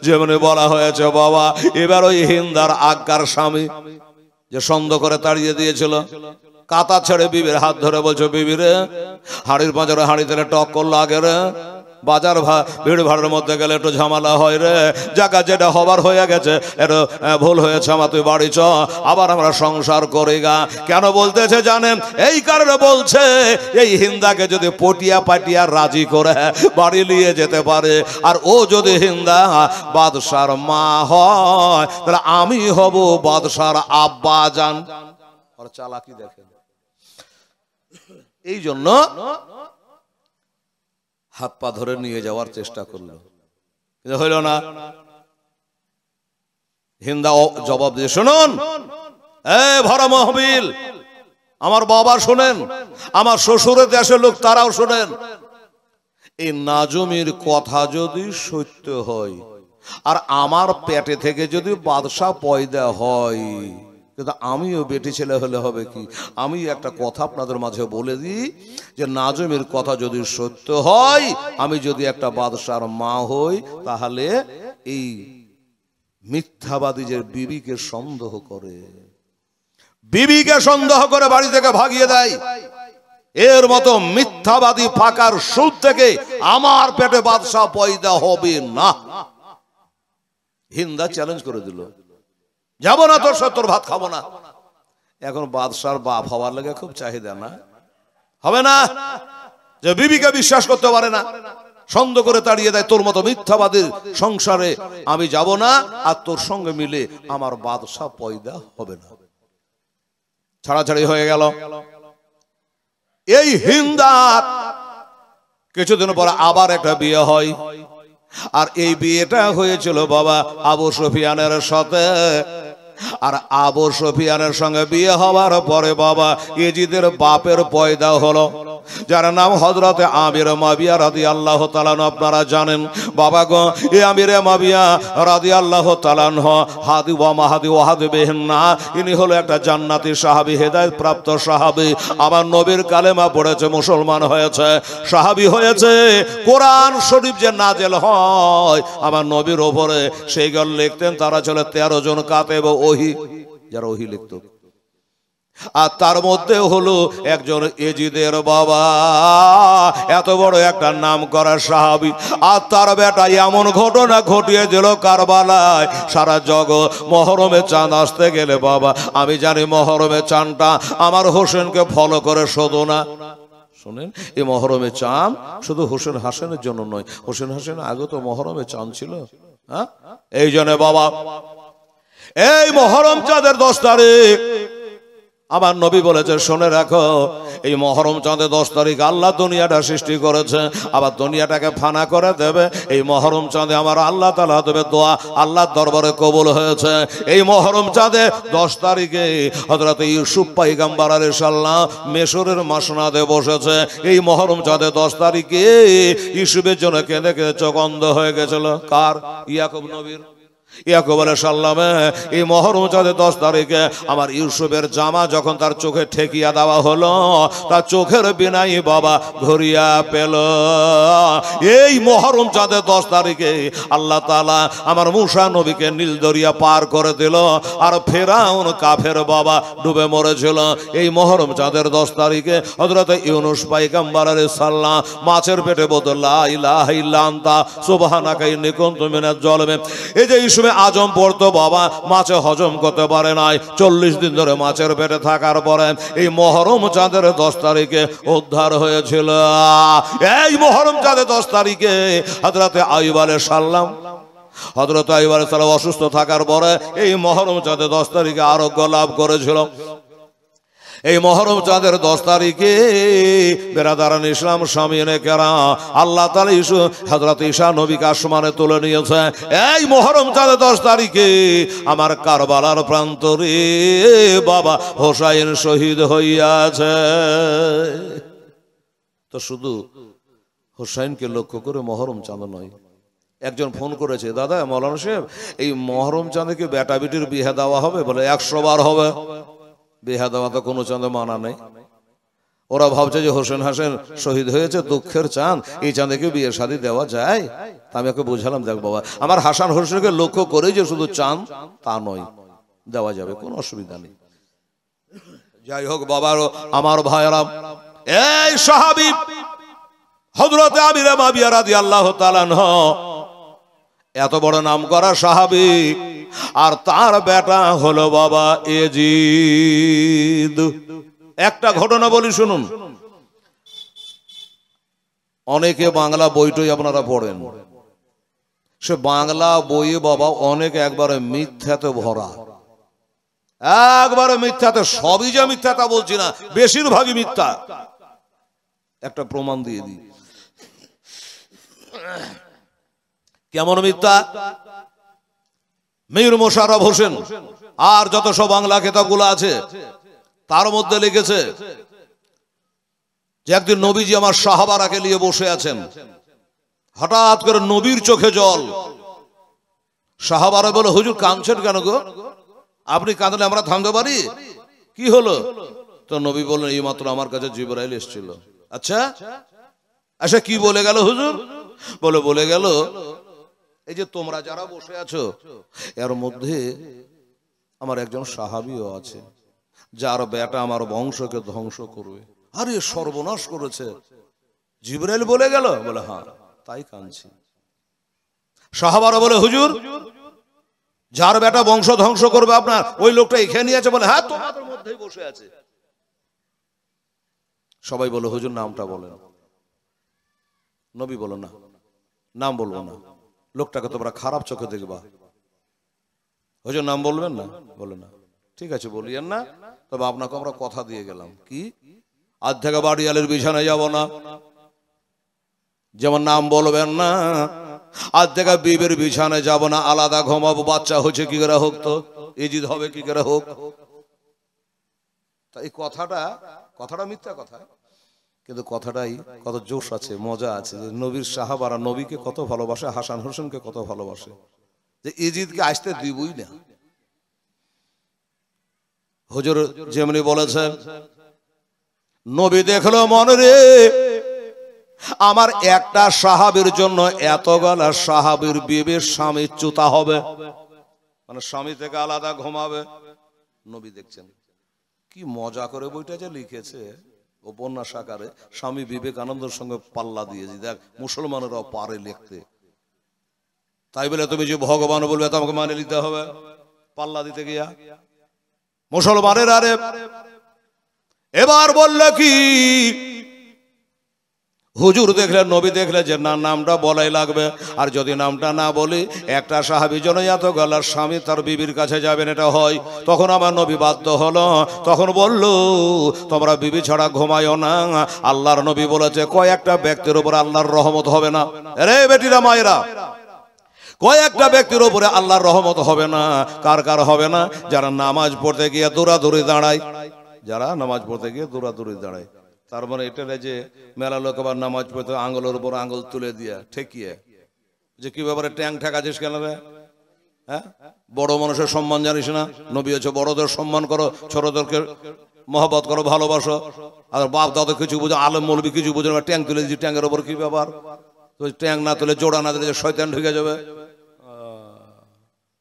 যেমনি বলা হয়েছে বাবা, এবার ওই হিন্দার আজ্ঞার স্বামী যে সন্দেহ করে তাড়িয়ে দিয়েছিল, কাতা ছেড়ে বিবির হাত ধরে বলছো বিবি রে, হাড়ির পাঁজরে হাড়ি তেলে টক করলো আগে রে, বাজার ভিড় ভাড়ের মধ্যে গেলে একটু ঝামেলা হয় রে, জায়গা যেটা হবার হয়ে গেছে একটু ভুল হয়েছে, আমার তুই বাড়ি চ, আবার আমরা সংসার করি গা। কেন বলতেছে জানেন? এই কারণে বলছে এই হিন্দাকে যদি পটিয়া পাটিয়া রাজি করে বাড়ি নিয়ে যেতে পারে, আর ও যদি হিন্দা বাদশার মা হয় তাহলে আমি হব বাদশার আব্বা জান। আর চালাকি দেখেন, এই জন্য হাত পা ধরে নিয়ে যাওয়ার চেষ্টা করলো, কিন্তু হইল না। হিন্দা জবাব দিয়ে, শুনুন ভরা মহবিল, আমার বাবা শোনেন, আমার শ্বশুরের দেশের লোক তারাও শোনেন, এই নাজমির কথা যদি সত্য হয় আর আমার পেটে থেকে যদি বাদশা পয়দা হয়, কিন্তু আমিও বেটি ছেলে হলে হবে কি? আমি একটা কথা আপনাদের মাঝে বলে দিই, যে নাজমের কথা যদি সত্য হয়, আমি যদি একটা বাদশার মা হই, তাহলে এই মিথ্যাবাদী যে বিবিকে সন্দেহ করে, বিবিকে সন্দেহ করে বাড়ি থেকে ভাগিয়ে দেয়, এর মতো মিথ্যাবাদী ফাঁকার সুদ থেকে আমার পেটে বাদশা পয়দা হবে না। হিন্দা চ্যালেঞ্জ করে দিল, যাবো না তোর সত্তর ভাত খাবো না। এখন বাদশার বাপ হওয়ার লাগে খুব চাহিদা না, হবে না যে বিবিকে বিশ্বাস করতে পারে না, সন্দেহ করে তাড়িয়ে দেয়, তোর মতো মিথ্যাবাদীর সংসারে আমি যাব না, আর তোর সঙ্গে মিলে আমার বাদশা পয়দা হবে না। ছাড়াছাড়ি হয়ে গেল। এই হিন্দার কিছুদিন পর আবার একটা বিয়ে হয়, আর এই বিয়েটা হয়েছিল বাবা আবু সুফিয়ানের সাথে। আর আবু সুফিয়ানের সঙ্গে বিয়ে হওয়ার পরে বাবা ইয়েজিদের বাপের পয়দা হলো, যার নাম হযরতে আমির মাবিয়া রাদিয়াল্লাহু তাআলা। আপনারা জানেন বাবা গো, এই আমির মাবিয়া রাদিয়াল্লাহু তাআলা হাদি ওয়া মাহাদি ওয়াহাদি বিহিন্না, ইনি হলো একটা জান্নাতি সাহাবী, হেদায়েত প্রাপ্ত সাহাবী। আমার নবীর কালেমা পড়েছে, মুসলমান হয়েছে, সাহাবী হয়েছে। কোরআন শরীফ যে নাজেল হয় আমার নবীর উপরে, সেইগুলো লিখতেন তারা ছিল 13 জন কাতেব ওহী, যারা ওহী লিখত। আর তার মধ্যে হলো একজন এজিদের বাবা, এত বড় একটা নাম করা সাহাবী। আর তার বেটা এমন ঘটনা ঘটিয়ে দিল কারবালায়, সারা জগৎ মহরমে চাঁদ আসতে গেলে বাবা আমি জানি মহরমে চাঁদটা আমার হোসেনকে ফলো করে শুধু না, শুনেন, এই মহরমে চাঁদ শুধু হোসেন হাসানের জন্য নয়, হোসেন হাসান আগে তো মহরমে চাঁদ ছিল। হ্যাঁ, এই জন্য বাবা এই মহরম চাঁদের 10 তারিখ আমার নবী বলেছে, শুনে রাখো, এই মহরম চাঁদে 10 তারিখ আল্লাহ দুনিয়াটা সৃষ্টি করেছে, আবার দুনিয়াটাকে ফানা করে দেবে। এই মহরম চাঁদে আমার আল্লাহ তাআলা দেবে দোয়া আল্লাহর দরবারে কবুল হয়েছে। এই মহরম চাঁদে 10 তারিখে হযরত ইউসুফ পয়গম্বর আলাইহিস সালাম মিশরের মাসনাদে বসেছে। এই মহরম চাঁদে 10 তারিখে ইউসুফের জন্য কেঁদে কেঁদে চোখ অন্ধ হয়ে গেছিল। কার? ইয়াকুব নবীর। ইয়াকুব আলাইহিস সালামে এই মহরম চাঁদের 10 তারিখে আমার ইউসুফের জামা যখন তার চোখে ঠেকিয়া দেওয়া হলো, তার চোখের বিনাই বাবা ঘুরিয়া পেল। এই মহরম চাঁদের 10 তারিখে আল্লাহ তাআলা আমার মুসা নবীকে নীল দরিয়া পার করে দিল, আর ফেরাউন কাফের বাবা ডুবে মরেছিল। এই মহরম চাঁদের 10 তারিখে হযরত ইউনূস পয়গম্বর আলাইহিস সালাম মাছের পেটে বলল লা ইলাহা ইল্লা আনতা সুবহানাকা ইন্নী কুনতু মিনাজ জালিমিন। এই যে ইউসুফ আজম পড়তো বাবা, মাছে হজম করতে পারে নাই, 40 দিন ধরে মাছের পেটে থাকার পরে এই মহরম চাঁদের 10 তারিখে উদ্ধার হয়েছিল। এই মহরম চাঁদের 10 তারিখে হযরত আইয়ুব আলাইহিস সালাম, হযরত আইয়ুব আলাইহিস সালাম অসুস্থ থাকার পরে এই মহরম চাঁদের 10 তারিখে আরোগ্য লাভ করেছিল। এই মহরম চাঁদের 10 তারিখে বেরাদারান ইসলাম সামিয়ানে কেরাম আল্লাহ তাআলা হযরত ঈসা নবীকে আসমানে তুলে নিয়েছে। এই মহরম চাঁদের 10 তারিখে আমার কারবালার প্রান্তরে বাবা হোসাইন শহীদ হইয়াছে। তো শুধু হোসাইনকে লক্ষ্য করে মহরম চাঁদ নয়, একজন ফোন করেছে, দাদা মৌলানা সাহেব এই মহরম চাঁদে কি বেটা বেটির বিয়ে দেওয়া হবে? বলে 100 বার হবে। বিয়ে দেওয়া তো কোনো চাঁদে মানা নেই। ওরা ভাবছে যে হোসেন হাসান শহীদ হয়েছে, দুঃখের চাঁদ, এই চাঁদে কি বিয়ে শাদী দেওয়া যায়? আমি ওকে বুঝালাম, দেখ বাবা আমার হাসান হোসেনকে লক্ষ্য করে যে শুধু চাঁদ তা নয়, দেওয়া যাবে, কোনো অসুবিধা নেই। যাই হোক বাবার আমার ভাইরা, এই সাহাবী হযরত আমির মাবিয়া রাদিয়াল্লাহু তাআলা আনহু এত বড় নাম করা সাহাবী, আর তার বেটা হলো বাবা এজিদ। একটা ঘটনা বলি শুনুন। অনেকে বাংলা বইটই আপনারা পড়েন, সে বাংলা বই বাবা অনেক একবারে মিথ্যাতে ভরা, একবারে মিথ্যাতে। সবই যে মিথ্যা তা বলছি না, বেশিরভাগই মিথ্যা। একটা প্রমাণ দিয়ে দিই। কেমন মিথ্যা? মীর মোশাররফ হোসেন আর যত সব বাংলা কিতাবগুলো আছে তার মধ্যে লিখেছে যে একদিন নবীজি আমার সাহাবারাকে নিয়ে বসে আছেন, হঠাৎ করে নবীর চোখে জল। সাহাবারা বলে, হুজুর কাঁদছেন কেন গো? আপনি কাঁদলে আমরা থামতে পারি? কি হলো? তো নবী বললেন, এই মাত্র আমার কাছে জিবরাইল এসেছিল। আচ্ছা আচ্ছা, কি বলে গেল হুজুর? বলে গেল, এই যে তোমরা যারা বসে আছো এর মধ্যে আমার একজন সাহাবীও আছে, যার বেটা আমার বংশকে ধ্বংস করবে। আরে সর্বনাশ করেছে, জিবরাইল বলে গেল? বলে হ্যাঁ, তাই কাঁদছি। সাহাবারা বলে, হুজুর যার বেটা বংশ ধ্বংস করবে আপনার, ওই লোকটা এখানে আছে? বলে হ্যাঁ, তোমাদের মধ্যেই বসে আছে। সবাই বলে হুজুর নামটা বলেন। নবী বলো না, নাম বলবো না, লোকটাকে তোমরা খারাপ চোখে দেখবা। হুজুর নাম বলবেন না, বলে না, ঠিক আছে বলিয়েন না, তবে আপনাকে আমরা কথা দিয়ে গেলাম কি আজ থেকে বাড়িয়ালের বিছানায় যাব না, যেমন নাম বলবেন না আজ থেকে বিবির বিছানায় যাব না, আলাদা ঘুমাবো। বাচ্চা হচ্ছে কি করে হোক, তো ইজিদ হবে কি করে হোক। এই কথাটা মিথ্যা কথা, কিন্তু কথাটাই কত জোশ আছে, মজা আছে। যে নবীর সাহাবারা নবীকে কত ভালোবাসে, হাসান হোসেনকে কত ভালোবাসে, যে ইজিদকে আসতে দিবই না। হুজুর যেমনি বলেছেন, নবী দেখলো মনে রে আমার একটা সাহাবীর জন্য এতগুলা সাহাবীর বিবির স্বামী চ্যুতা হবে, মানে স্বামী থেকে আলাদা ঘুমাবে। নবী দেখছেন কি মজা করে বইটা যে লিখেছে উপন্যাস আকারে, স্বামী বিবেকানন্দের সঙ্গে পাল্লা দিয়েছি। দেখ মুসলমানেরাও পারে লিখতে, তাই বলে তুমি যে ভগবান বলবে তোমাকে মানে নিতে হবে পাল্লা দিতে গিয়া মুসলমানের। আরে এবার বললে কি হুজুর দেখলে নবী দেখলে যে না নামটা বলাই লাগবে, আর যদি নামটা না বলি একটা সাহাবী জন এত গলার স্বামী তার বিবির কাছে যাবেন এটা হয়। তখন আমার নবী বাধ্য হলো, তখন বলল তোমরা বিবি ছাড়া ঘুমায়ও না। আল্লাহর নবী বলেছে কয়েকটা ব্যক্তির উপর আল্লাহর রহমত হবে না। রে বেটিরা মায়েরা, কয়েকটা ব্যক্তির উপরে আল্লাহর রহমত হবে না। কার কার হবে না? যারা নামাজ পড়তে গিয়ে দৌড়াদৌড়ি দাঁড়ায়, যারা নামাজ পড়তে গিয়ে দৌড়াদৌড়ি দাঁড়ায়। তার মানে এটা যে মেলা লোক আবার নামাজ পড়তে আঙুলের উপর আঙুল তুলে দিয়া ঠেকিয়ে, যে কি ব্যাপারে ট্যাং ঠেকাছিস কেন রে? হ্যাঁ, বড় মানুষের সম্মান জানিস না? নবী হচ্ছে বড়দের সম্মান করো, ছোটদেরকে মহব্বত করো, ভালোবাসো। আর বাপ দাদা কিছু বুঝো, আলেম মৌলবি কিছু বুঝো না, ট্যাং তুলে দিচ্ছি, ট্যাংয়ের ওপর কি ব্যাপার? তো ট্যাং না তুলে জোড়া না দিলে শয়তান ঢুকে যাবে,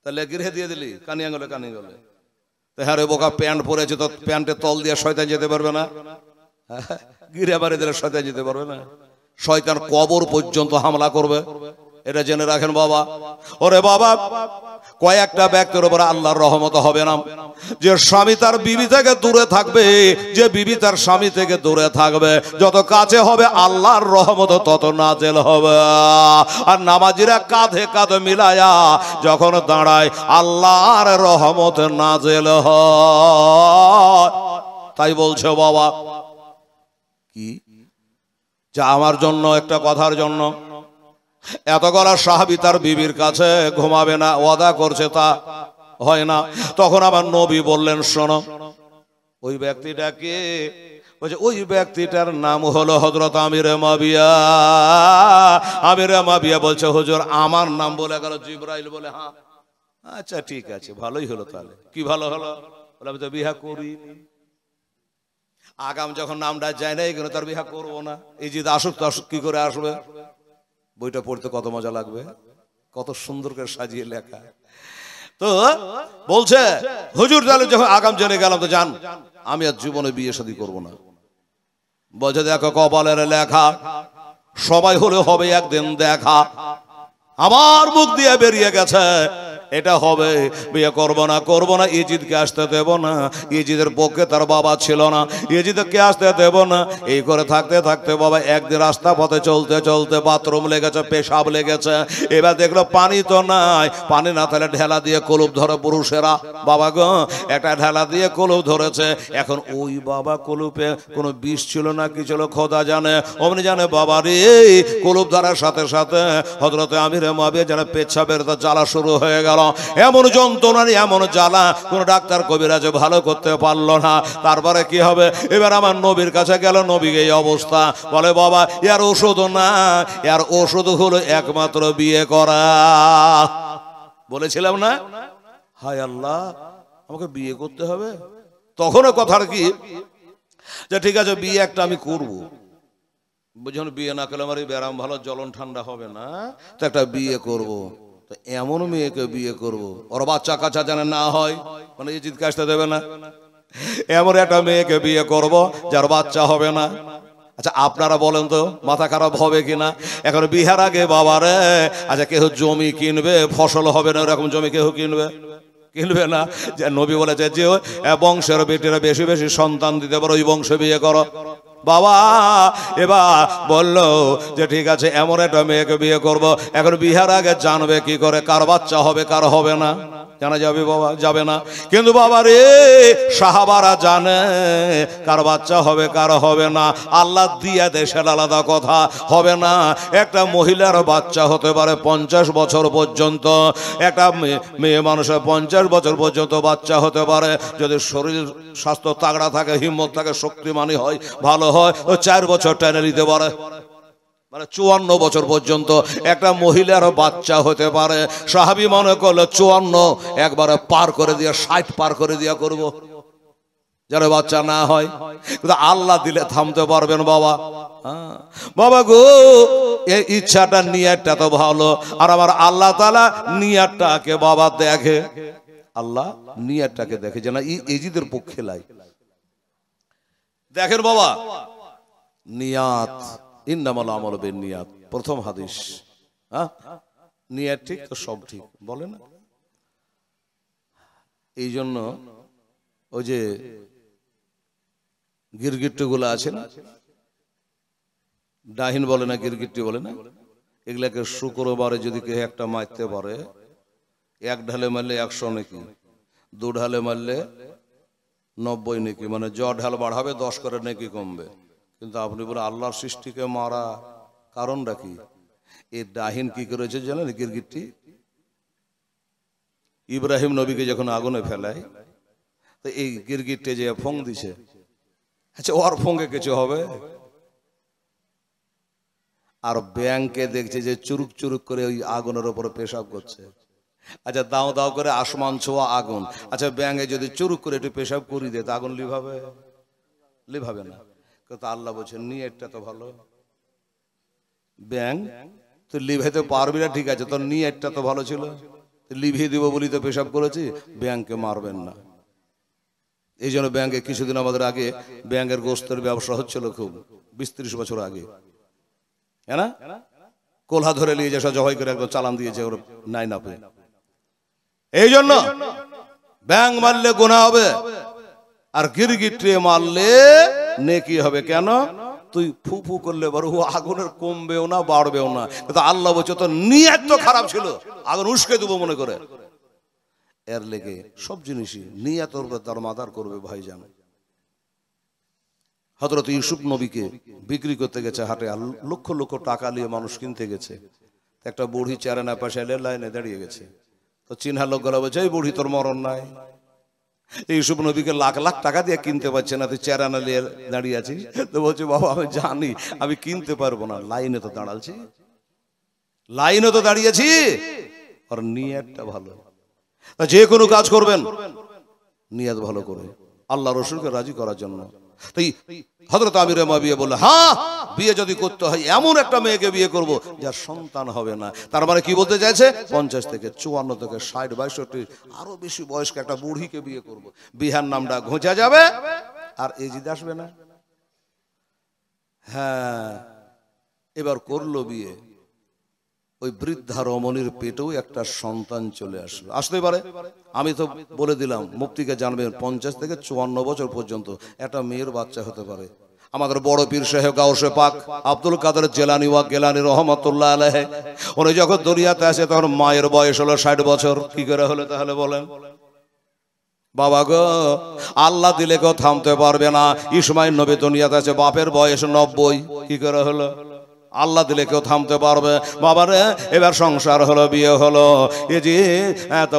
তাহলে গিরে দিয়ে দিলি কানি আঙুলে কানি গেলে। হ্যাঁ রে বোকা, প্যান্ট পরেছে তো প্যান্টের তল দিয়ে শয়তান যেতে পারবে না? গিরে বাড়ি দিলে শয়তান যেতে পারবে না? শয়তান কবর পর্যন্ত হামলা করবে, এটা জেনে রাখেন বাবা। ওরে বাবা, কয়েকটা ব্যক্তির উপর আল্লাহর রহমত হবে না। যে স্বামী তার বিবি থেকে দূরে থাকবে, যে বিবি তার স্বামী থেকে দূরে থাকবে, যত কাছে হবে আল্লাহর রহমত তত নাজেল হবে। আর নামাজিরা কাঁধে কাঁধে মিলায়া যখন দাঁড়ায় আল্লাহর রহমত নাজেল হয়। তাই বলছে বাবা কি, যা আমার জন্য একটা কথার জন্য এত গলা সাহাবী তার বিবির কাছে ঘুমাবে না, ওয়াদা করছে তা হয় না। তখন আমার নবী বললেন শোনো, ওই ব্যক্তিটাকে, বলছে ওই ব্যক্তিটার নাম হলো হযরত আমির মাবিয়া। আমির মাবিয়া বলছে হুজুর আমার নাম বলে গেল, জিবরাইল বলে হ্যাঁ। আচ্ছা ঠিক আছে, ভালোই হলো। তাহলে কি ভালো হলো? বলে আমি তো বিয়া করিনি। আগাম যখন নামটা যায় না, এগুলো তার বিয়া করবো না। এই যে আসুক তো আসুক, কি করে আসবে? বইটা পড়তে কত মজা লাগবে, কত সুন্দর করে সাজিয়ে লেখা। তো বলছে হুজুর তাহলে যখন আগাম জেনে গেলাম তো জান আমি আর জীবনে বিয়ে শাদী করবো না। বলছে দেখো কপালের লেখা, সবাই হলে হবে একদিন দেখা। আমার মুখ দিয়ে বেরিয়ে গেছে এটা হবে, বিয়ে করবো না। ইজিদকে আসতে দেব না, ইজিদের পক্ষে তার বাবা ছিল না, ইজিদকে আসতে দেব না। এই করে থাকতে থাকতে বাবা একদিন রাস্তা পথে চলতে চলতে বাথরুম লেগেছে, পেশাব লেগেছে। এবার দেখলো পানি তো নাই, পানি না তাহলে ঢেলা দিয়ে কলুপ ধরে পুরুষেরা। বাবা গো, একটা ঢেলা দিয়ে কলুপ ধরেছে। এখন ওই বাবা কলুপে কোনো বিষ ছিল না কি ছিল খোদা জানে, অমনি জানে বাবা রে। কলুপ ধরার সাথে সাথে হযরতে আমির মাবিয়া যেন পেচ্ছাবের জ্বালা শুরু হয়ে গেল। এমন যন্ত্রণা, এমন জ্বালা কোন ডাক্তার কবিরাজ ভালো করতে পারলো না। তারপরে কি হবে? এবার আমার নবীর কাছে গেল, নবীর এই অবস্থা। বলে বাবা এর ওষুধ না, এর ওষুধ হলো একমাত্র বিয়ে করা। বলেছিলাম না, হায় আল্লাহ আমাকে বিয়ে করতে হবে। তখনও কথার কি যে ঠিক আছে বিয়ে একটা আমি করবো, বুঝুন বিয়ে না করলে আমার এই ব্যারাম ভালো জ্বলন ঠান্ডা হবে না, তো একটা বিয়ে করব। তো এমন মেয়েকে বিয়ে করব ওর বাচ্চা কাচ্চা যেন না হয়, মানে ইজিদ কাজটা দেবে না। এমন একটা মেয়েকে বিয়ে করব যার বাচ্চা হবে না। আচ্ছা আপনারা বলেন তো মাথা খারাপ হবে কিনা? এখন বিহার আগে বাবারে, আচ্ছা কেউ জমি কিনবে, ফসল হবে না এরকম জমি কেউ কিনবে না। যে নবী বলেছে যে বংশের বেটিরা বেশি বেশি সন্তান দিতে পারো, ওই বংশে বিয়ে করো। বাবা এবার বললো যে ঠিক আছে এমন একটা মেয়েকে বিয়ে করব, এখন বিয়ের আগে জানবে কি করে কার বাচ্চা হবে কার হবে না, জানা যাবে বাবা? যাবে না। কিন্তু বাবা রে সাহাবারা জানে কার বাচ্চা হবে কার হবে না, আল্লাহ দিয়া দেশের আলাদা কথা। হবে না, একটা মহিলার বাচ্চা হতে পারে 50 বছর পর্যন্ত, একটা মেয়ে মানুষের 50 বছর পর্যন্ত বাচ্চা হতে পারে, যদি শরীর স্বাস্থ্য তাগড়া থাকে, হিম্মত থাকে, শক্তিমানী হয়, ভালো হয়, ও 4 বছর টেনে নিতে পারে, মানে 54 বছর পর্যন্ত একটা মহিলার বাচ্চা হতে পারে। সাহাবী মনে করলো 54 একবারে পার করে দিয়ে 60 পার করে দিয়া করব, যেন বাচ্চা না হয়। কিন্তু আল্লাহ দিলে থামতে পারবেন বাবা? বাবা গো, এই ইচ্ছাটা নিয়তটা তো ভালো, আর আমার আল্লাহ তাআলা নিয়তটাকে বাবা দেখে, আল্লাহ নিয়তটাকে দেখে, যেন ইজিদের পক্ষে লাই। দেখেন বাবা, নিয়াত ইন্নামাল আমালু বিন্নিয়াত, প্রথম হাদিস। নিয়াত ঠিক তো সব ঠিক, বলে না? এই জন্য ওই যে গিরগিট্টু গুলো আছে না, ডাহিন বলে না, গিরগিট্টু বলে না, এগুলাকে শুক্রবারে যদি কেউ একটা মারতে পারে, 1 ঢালে মারলে 100 নাকি, 2 ঢালে মারলে 90 নাকি, মানে ঢাল বাড়াবে 10 করে নাকি কমবে। কিন্তু আপনি বলে আল্লাহর সৃষ্টিকে মারা, কারণটা কি? এই ডাহিন কি করেছে জানেন? গিরগিট্টি ইব্রাহিম নবীকে যখন আগুনে ফেলায়, তো এই গিরগিট্টে যে ফোং দিছে, আচ্ছা ওর ফোঙ্গে কিছু হবে? আর ব্যাংকে দেখছে যে চুরুক চুরুক করে ওই আগুনের উপরে পেশাব করছে। আচ্ছা দাও দাও করে আসমান ছোঁয়া আগুন, আচ্ছা ব্যাঙে যদি চুরুক করে একটু পেশাব করি দেয়, তা আগুন লিভাবে? লিভাবে না। কিন্তু আল্লাহ বলছেন নিয়তটা তো ভালো। ব্যাঙ তুই লিভাইতে পারবি না, ঠিক আছে, তোর নিয়তটা তো ভালো ছিল, লিভিয়ে দিব বলি তো পেশাব করেছি, ব্যাংকে মারবেন না। এই জন্য ব্যাংকে কিছুদিন আমাদের আগে ব্যাংকের গোস্তের ব্যবসা হচ্ছিল খুব, 20-30 বছর আগে, হ্যাঁ না? কোলহা ধরে নিয়ে যে জবাই করে একদম চালান দিয়েছে ওর নাই না পেয়ে। এই জন্য ব্যাং মারলে গুনাহ হবে, আর গিরগিট্টি মারলে নেকি হবে। কেন? তুই ফু ফু করলে বড় আগুনের কমবেও না বাড়বেও না, কিন্তু আল্লাহ বলছে তোর নিয়ত তো খারাপ ছিল, আগুন উস্কে দেবো মনে করে। এর লেগে সব জিনিসই নিয়তের উপর তার মাদার করবে ভাইজান। হযরত ইউসুফ নবীকে বিক্রি করতে গেছে হাটে, আর লক্ষ লক্ষ টাকা নিয়ে মানুষ কিনতে গেছে। একটা বুড়ি চারানা পাশে লাইনে দাঁড়িয়ে গেছে, তো চিনহা লোকগুলো বলছে এই বুড়ি তোর মরণ নাই। ইউসুফ নবীকে লাখ লাখ টাকা দিয়ে কিনতে পারছে না, তুই চারানা নিয়ে দাঁড়িয়ে আছিস। তো বলছে বাবা আমি জানি আমি কিনতে পারবো না, লাইনে তো দাঁড়াচ্ছি, লাইনে তো দাঁড়িয়েছি। আর নিয়তটা ভালো, যে কোনো কাজ করবেন নিয়ত ভালো করে আল্লাহ রসুলকে রাজি করার জন্য। তাই হযরত আমির মুআবিয়া বলল, হ্যাঁ বিয়ে যদি করতে হয় এমন একটা মেয়েকে বিয়ে করব যার সন্তান হবে না। তার মানে কি বলতে চাইছে? 50 থেকে 54 থেকে 60 62 আরো বেশি বয়স্ক একটা বুড়িকে বিয়ে করব, বিহার নামটা ঘোঁচা যাবে আর এজিদ আসবে না। হ্যাঁ এবার করলো বিয়ে, ওই বৃদ্ধা রমণীর পেটেও একটা সন্তান চলে আসলো, আসতে পারে। আমি তো বলে দিলাম মুফতিকে জানবেন 50 থেকে 54 বছর পর্যন্ত একটা মেয়ের বাচ্চা হতে পারে। আমাদের বড় পীর সাহেব গাউসে পাক আব্দুল কাদের জিলানী ওয়া গিলানী রহমাতুল্লাহ আলাইহি, উনি যখন দুনিয়াতে আসে তখন মায়ের বয়স হলো 60 বছর। কি করে হলো তাহলে বলেন? বাবা গো, আল্লাহ দিলে কেউ থামতে পারবে না। ইসমাইল নবী দুনিয়াতে আছে, বাপের বয়স 90। কি করে হলো? আল্লাহ দিলে কেউ থামতে পারবে? বাবারে এবার সংসার হলো, বিয়ে হলো, এই যে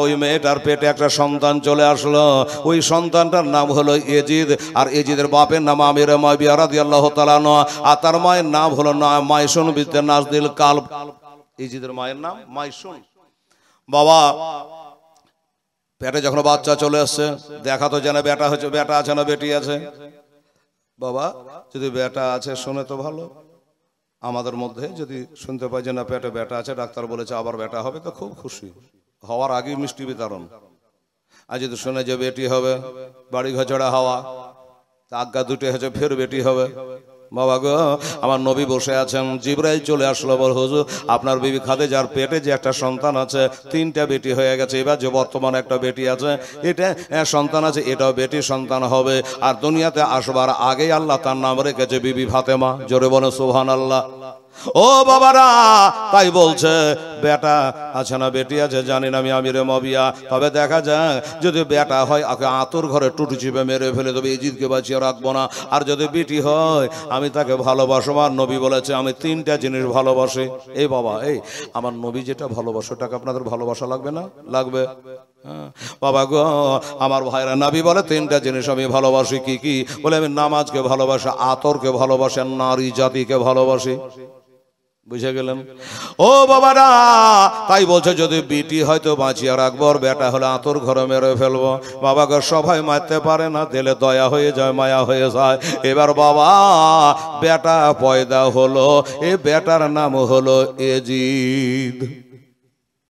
ওই মেয়েটার পেটে একটা সন্তান চলে আসলো, ওই সন্তানটার নাম হলো এজিদ। আর এজিদের বাপের নাম আমির মুআবিয়া রাদিয়াল্লাহু তাআলা আনহু, আর তার মায়ের নাম হলো মাইসুন বিনতে নাজদিল কালব। এজিদের মায়ের নাম মাইসুন। বাবা পেটে যখন বাচ্চা চলে আসছে, দেখা তো যেন বেটা হচ্ছে, বেটা আছে না বেটি আছে? বাবা যদি বেটা আছে শুনে তো ভালো, আমাদের মধ্যে যদি শুনতে পাই যে না পেটে বেটা আছে, ডাক্তার বলেছে আবার বেটা হবে, তো খুব খুশি, হওয়ার আগে মিষ্টি বিতরণ। আর যদি শুনে যে বেটি হবে, বাড়ি ঘর ঝড়া হাওয়া, আজ্ঞা দুটো হচ্ছে ফের বেটি হবে, বাবা গো, আমার নবী বসে আছেন, জিবরাইল চলে আসলো, বল হুজুর আপনার বিবি খাদিজার পেটে যে একটা সন্তান আছে, 3টা বেটি হয়ে গেছে, এবার যে বর্তমানে একটা বেটি আছে, এটা সন্তান আছে, এটাও বেটি সন্তান হবে, আর দুনিয়াতে আসবার আগেই আল্লাহ তার নাম রেখেছে বিবি ফাতেমা। জোরে বলে সুবহানাল্লাহ। ও বাবারা, তাই বলছে বেটা আছে না বেটি আছে জানি না, আমি আমিরে মবিয়া, তবে দেখা যায় যদি বেটা হয় ওকে আতর ঘরে টুটি চিপে মেরে ফেলে তবে ইজিদকে বাঁচিয়ে রাখবো না, আর যদি বেটি হয় আমি তাকে ভালোবাসবো। আর নবী বলেছে আমি 3টা জিনিস ভালোবাসি। এই বাবা, এই আমার নবী যেটা ভালোবাসে ওটাকে আপনাদের ভালোবাসা লাগবে না? লাগবে। বাবা গো, আমার ভাইরা, নবী বলে 3টা জিনিস আমি ভালোবাসি। কি কি? বলে আমি নামাজকে ভালোবাসি, আতরকে ভালোবাসি, নারী জাতিকে ভালোবাসি। বুঝে গেলেন? ও বাবারা, তাই বলছে যদি বেটি হয়তো বাঁচিয়ে রাখবো, আর বেটা হলে আতর ঘরে মেরে ফেলবো। বাবা গো, সবাই মারতে পারে না, দিলে দয়া হয়ে যায়, মায়া হয়ে যায়। এবার বাবা বেটা পয়দা হলো, এ বেটার নাম হলো এজিদ।